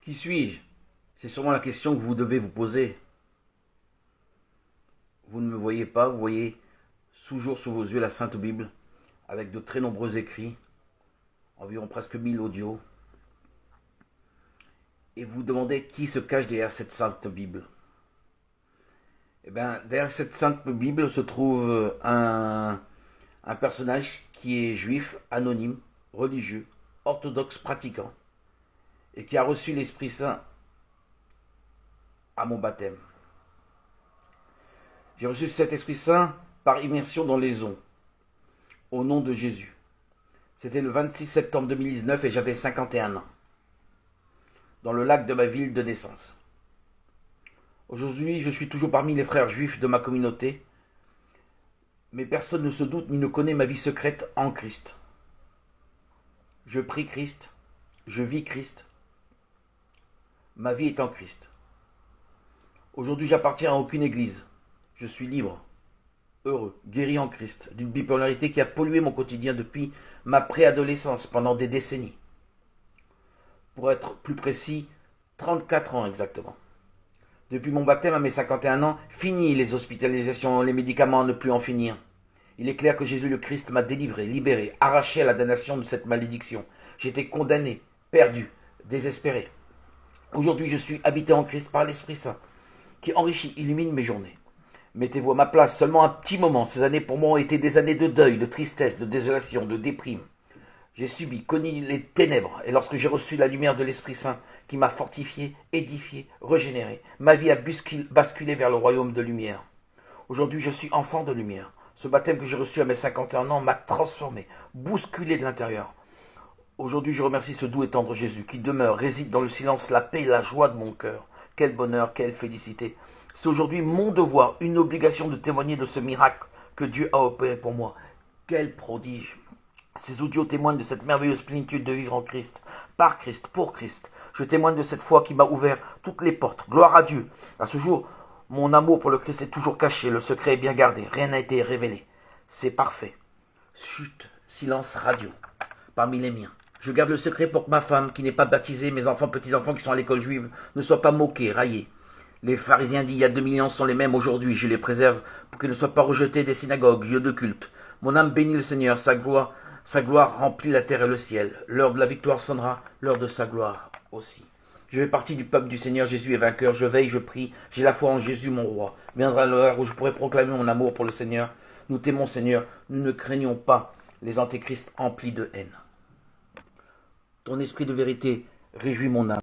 Qui suis-je? C'est sûrement la question que vous devez vous poser. Vous ne me voyez pas, vous voyez toujours sous vos yeux la Sainte Bible, avec de très nombreux écrits, environ presque 1000 audios, et vous demandez qui se cache derrière cette Sainte Bible. Eh bien, derrière cette Sainte Bible se trouve un personnage qui est juif, anonyme, religieux, orthodoxe, pratiquant, et qui a reçu l'Esprit Saint à mon baptême. J'ai reçu cet Esprit Saint par immersion dans les eaux, au nom de Jésus. C'était le 26 septembre 2019 et j'avais 51 ans, dans le lac de ma ville de naissance. Aujourd'hui, je suis toujours parmi les frères juifs de ma communauté, mais personne ne se doute ni ne connaît ma vie secrète en Christ. Je prie Christ, je vis Christ, ma vie est en Christ. Aujourd'hui, j'appartiens à aucune église. Je suis libre, heureux, guéri en Christ, d'une bipolarité qui a pollué mon quotidien depuis ma préadolescence pendant des décennies. Pour être plus précis, 34 ans exactement. Depuis mon baptême à mes 51 ans, fini les hospitalisations, les médicaments, ne plus en finir. Il est clair que Jésus le Christ m'a délivré, libéré, arraché à la damnation de cette malédiction. J'étais condamné, perdu, désespéré. Aujourd'hui, je suis habité en Christ par l'Esprit Saint, qui enrichit, illumine mes journées. Mettez-vous à ma place seulement un petit moment. Ces années pour moi ont été des années de deuil, de tristesse, de désolation, de déprime. J'ai subi, connu les ténèbres, et lorsque j'ai reçu la lumière de l'Esprit Saint, qui m'a fortifié, édifié, régénéré, ma vie a basculé vers le royaume de lumière. Aujourd'hui, je suis enfant de lumière. Ce baptême que j'ai reçu à mes 51 ans m'a transformé, bousculé de l'intérieur. Aujourd'hui, je remercie ce doux et tendre Jésus qui demeure, réside dans le silence, la paix et la joie de mon cœur. Quel bonheur, quelle félicité. C'est aujourd'hui mon devoir, une obligation de témoigner de ce miracle que Dieu a opéré pour moi. Quel prodige! Ces audios témoignent de cette merveilleuse plénitude de vivre en Christ, par Christ, pour Christ. Je témoigne de cette foi qui m'a ouvert toutes les portes. Gloire à Dieu. À ce jour, mon amour pour le Christ est toujours caché, le secret est bien gardé, rien n'a été révélé. C'est parfait. Chut, silence radio, parmi les miens. Je garde le secret pour que ma femme, qui n'est pas baptisée, mes enfants, petits-enfants qui sont à l'école juive, ne soient pas moqués, raillés. Les pharisiens d'il y a 2000 ans sont les mêmes aujourd'hui. Je les préserve pour qu'ils ne soient pas rejetés des synagogues, lieux de culte. Mon âme bénit le Seigneur, sa gloire remplit la terre et le ciel. L'heure de la victoire sonnera, l'heure de sa gloire aussi. Je fais partie du peuple du Seigneur, Jésus est vainqueur. Je veille, je prie, j'ai la foi en Jésus mon roi. Viendra l'heure où je pourrai proclamer mon amour pour le Seigneur. Nous t'aimons Seigneur, nous ne craignons pas les antéchrists emplis de haine. Ton esprit de vérité réjouit mon âme.